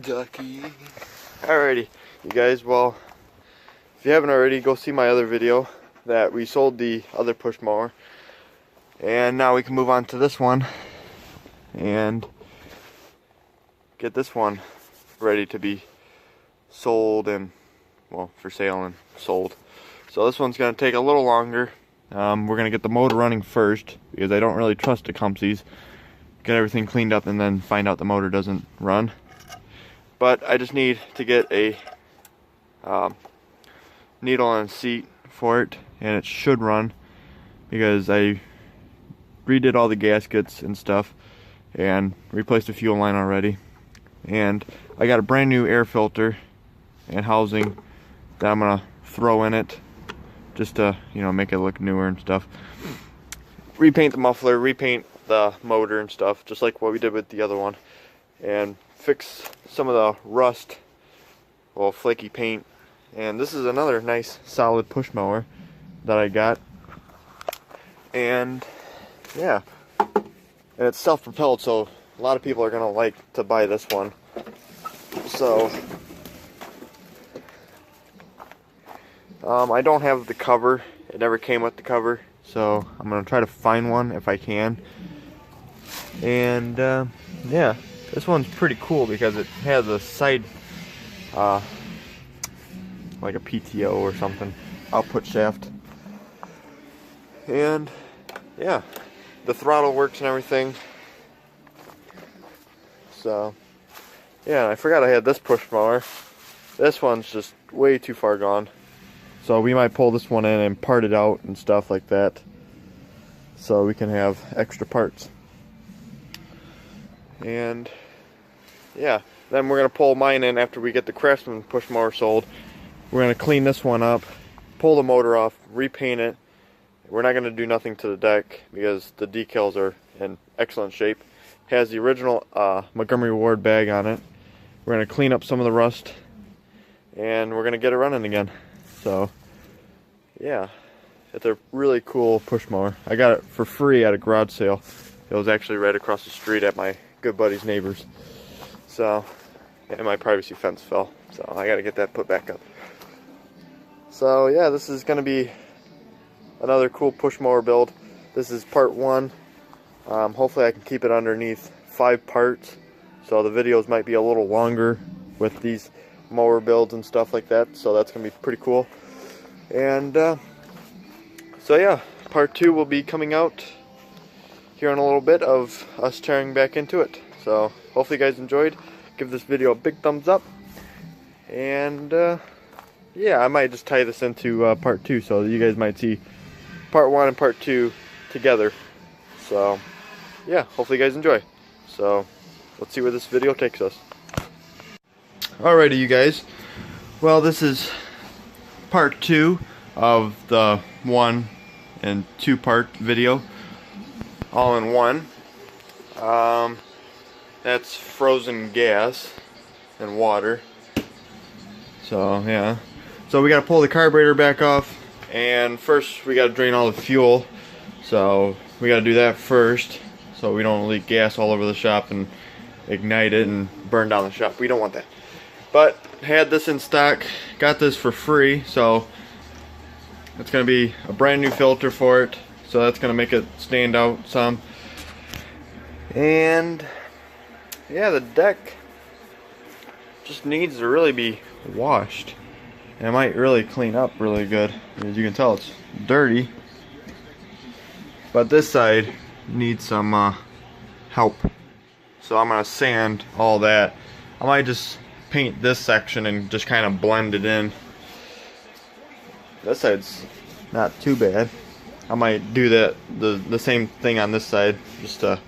Ducky. Alrighty, you guys, well, if you haven't already, go see my other video that we sold the other push mower. And now we can move on to this one and get this one ready to be sold and, well, for sale and sold. So this one's going to take a little longer. We're going to get the motor running first because I don't really trust Tecumseh's. Get everything cleaned up and then find out the motor doesn't run. But I just need to get a needle on a seat for it, and it should run because I redid all the gaskets and stuff and replaced the fuel line already. And I got a brand new air filter and housing that I'm gonna throw in it just to, you know, make it look newer and stuff. Repaint the muffler, repaint the motor and stuff, just like what we did with the other one, and fix some of the rust, well, flaky paint. And this is another nice solid push mower that I got, and yeah, and it's self-propelled, so a lot of people are gonna like to buy this one. So I don't have the cover, it never came with the cover, so I'm gonna try to find one if I can. And yeah, this one's pretty cool because it has a side like a PTO or something, output shaft. And yeah, the throttle works and everything. So yeah, I forgot I had this push mower. This one's just way too far gone, so we might pull this one in and part it out and stuff like that, so we can have extra parts. And yeah, then we're gonna pull mine in after we get the Craftsman push mower sold. We're gonna clean this one up, pull the motor off, repaint it. We're not gonna do nothing to the deck because the decals are in excellent shape. It has the original Montgomery Ward bag on it. We're gonna clean up some of the rust, and we're gonna get it running again. So yeah, it's a really cool push mower. I got it for free at a garage sale. It was actually right across the street at my good buddy's neighbor's. So, and my privacy fence fell, so I gotta get that put back up. So yeah, this is gonna be another cool push mower build. This is part 1. Hopefully I can keep it underneath 5 parts, so the videos might be a little longer with these mower builds and stuff like that, so that's gonna be pretty cool. And so yeah, part 2 will be coming out here in a little bit of us tearing back into it. So hopefully you guys enjoyed. Give this video a big thumbs up, and yeah, I might just tie this into part 2, so you guys might see part 1 and part 2 together. So yeah, hopefully you guys enjoy. So let's see where this video takes us. Alrighty, you guys, well, this is part 2 of the 1 and 2 part video all in one. That's frozen gas and water. So yeah, so we gotta pull the carburetor back off, and first we gotta drain all the fuel. So we gotta do that first, so we don't leak gas all over the shop and ignite it and burn down the shop. We don't want that. But had this in stock, got this for free, so it's gonna be a brand new filter for it, so that's gonna make it stand out some. And yeah, the deck just needs to really be washed, and it might really clean up really good. As you can tell, it's dirty, but this side needs some help, so I'm gonna sand all that. I might just paint this section and just kind of blend it in. This side's not too bad. I might do that the same thing on this side, just to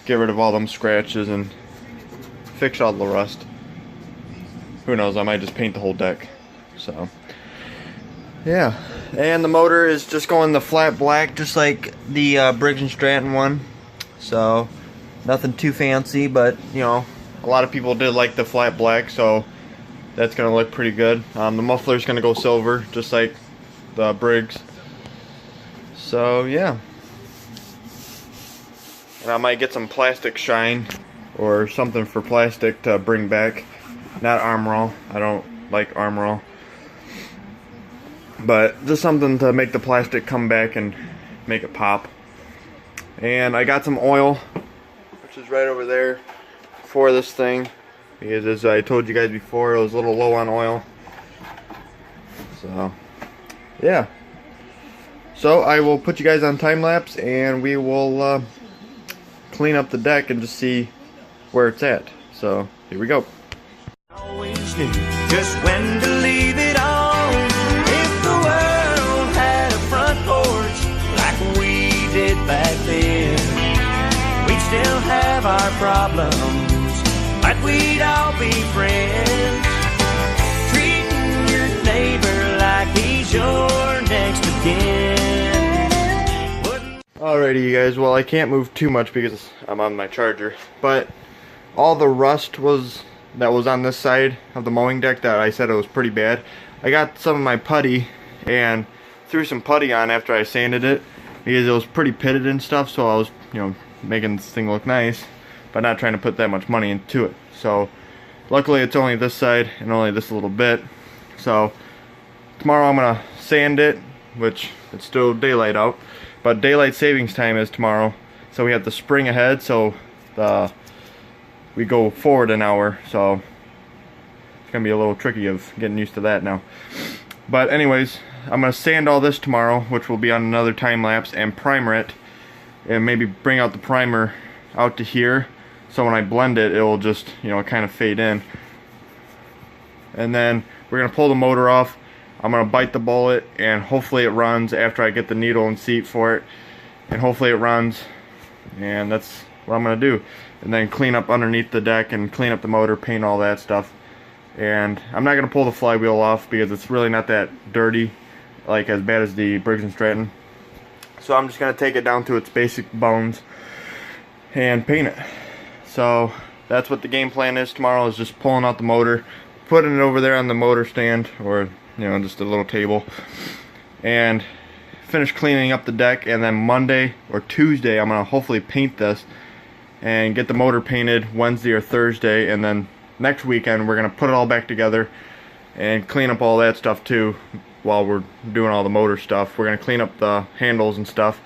get rid of all them scratches and fix all the rust. Who knows, I might just paint the whole deck. So yeah, and the motor is just going the flat black, just like the Briggs & Stratton one. So nothing too fancy, but you know, a lot of people did like the flat black, so that's gonna look pretty good. The muffler's gonna go silver, just like the Briggs. So yeah, And I might get some plastic shine or something for plastic to bring back. Not Armor All. I don't like Armor All. But just something to make the plastic come back and make it pop. And I got some oil, which is right over there, for this thing. Because as I told you guys before, it was a little low on oil. So, yeah. So I will put you guys on time lapse and we will clean up the deck and just see where it's at. So, here we go. Always knew just when to leave it on. If the world had a front porch like we did back then, we'd still have our problems, but we'd all be friends. Treating your neighbor like he's your next of kin. Alrighty, you guys. Well, I can't move too much because I'm on my charger, but all the rust that was on this side of the mowing deck that I said it was pretty bad. I got some of my putty and threw some putty on after I sanded it because it was pretty pitted and stuff, so I was, making this thing look nice, but not trying to put that much money into it. So luckily it's only this side and only this little bit. So tomorrow I'm gonna sand it, which it's still daylight out, but daylight savings time is tomorrow, so we have to spring ahead, so we go forward an hour, so it's gonna be a little tricky of getting used to that now. But anyways, I'm gonna sand all this tomorrow, which will be on another time lapse, and primer it, and maybe bring out the primer out to here, so when I blend it, it will just kind of fade in. And then we're gonna pull the motor off. I'm gonna bite the bullet, and hopefully it runs after I get the needle and seat for it, and hopefully it runs, and that's what I'm gonna do. And then clean up underneath the deck and clean up the motor, paint all that stuff. And I'm not gonna pull the flywheel off because it's really not that dirty, like as bad as the Briggs & Stratton. So I'm just gonna take it down to its basic bones and paint it. So that's what the game plan is tomorrow, is just pulling out the motor, putting it over there on the motor stand, or just a little table, and finish cleaning up the deck. And then Monday or Tuesday I'm gonna hopefully paint this and get the motor painted Wednesday or Thursday, and then next weekend we're gonna put it all back together and clean up all that stuff too. While we're doing all the motor stuff, we're gonna clean up the handles and stuff,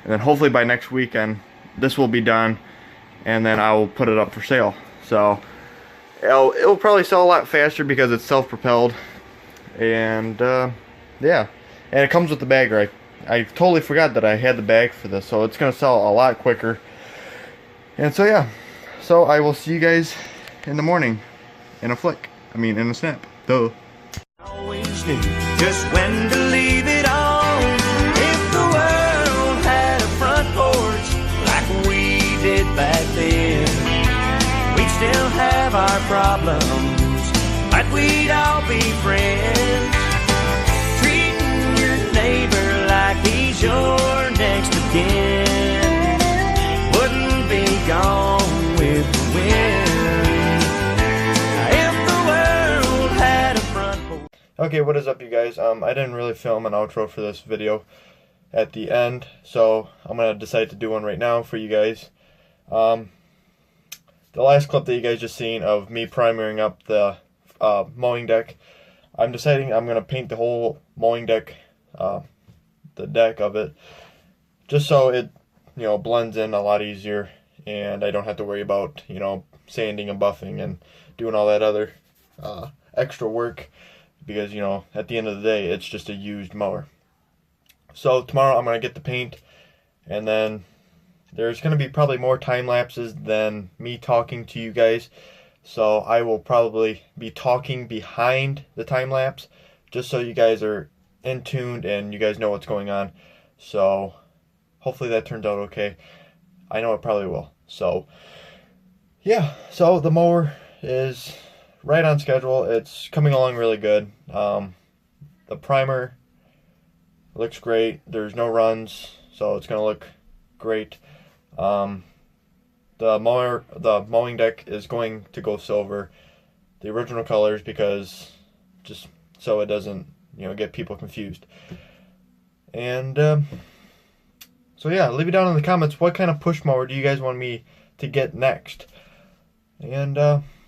and then hopefully by next weekend this will be done, and then I will put it up for sale. So it'll probably sell a lot faster because it's self-propelled, and yeah, and it comes with the bag, right? I totally forgot that I had the bag for this, so it's gonna sell a lot quicker. And so yeah, so I will see you guys in the morning in a snap. Duh. Always knew just when to leave it on. If the world had a front porch like we did back then, we'd still have our problems, but we'd all be friends. Treating your neighbor like he's your next of kin. Wouldn't be gone with the wind. If the world had a front porch. Okay, what is up, you guys? I didn't really film an outro for this video at the end, so I'm gonna decide to do one right now for you guys. The last clip that you guys just seen of me primering up the mowing deck, I'm deciding I'm gonna paint the whole mowing deck, the deck of it, just so it blends in a lot easier, and I don't have to worry about sanding and buffing and doing all that other extra work, because at the end of the day it's just a used mower. So tomorrow I'm gonna get the paint, and then there's gonna be probably more time lapses than me talking to you guys, so I will probably be talking behind the time lapse, just so you guys are in tuned and you guys know what's going on. So hopefully that turns out okay. I know it probably will. So yeah, so the mower is right on schedule. It's coming along really good. The primer looks great. There's no runs, so it's gonna look great. The mowing deck is going to go silver, the original colors, because just so it doesn't get people confused. And So yeah, leave it down in the comments. What kind of push mower do you guys want me to get next? And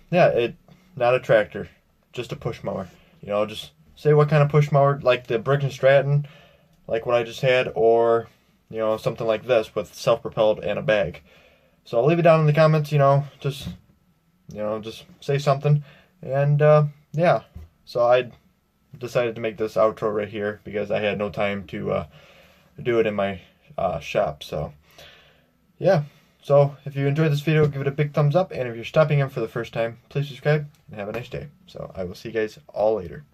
yeah, not a tractor, just a push mower. You know, just say what kind of push mower, like the Briggs & Stratton, like what I just had, or you know, something like this with self-propelled and a bag. So I'll leave it down in the comments. You know, just say something. And yeah, so I decided to make this outro right here because I had no time to do it in my shop. So yeah, so if you enjoyed this video, give it a big thumbs up, and if you're stopping in for the first time, please subscribe and have a nice day. So I will see you guys all later.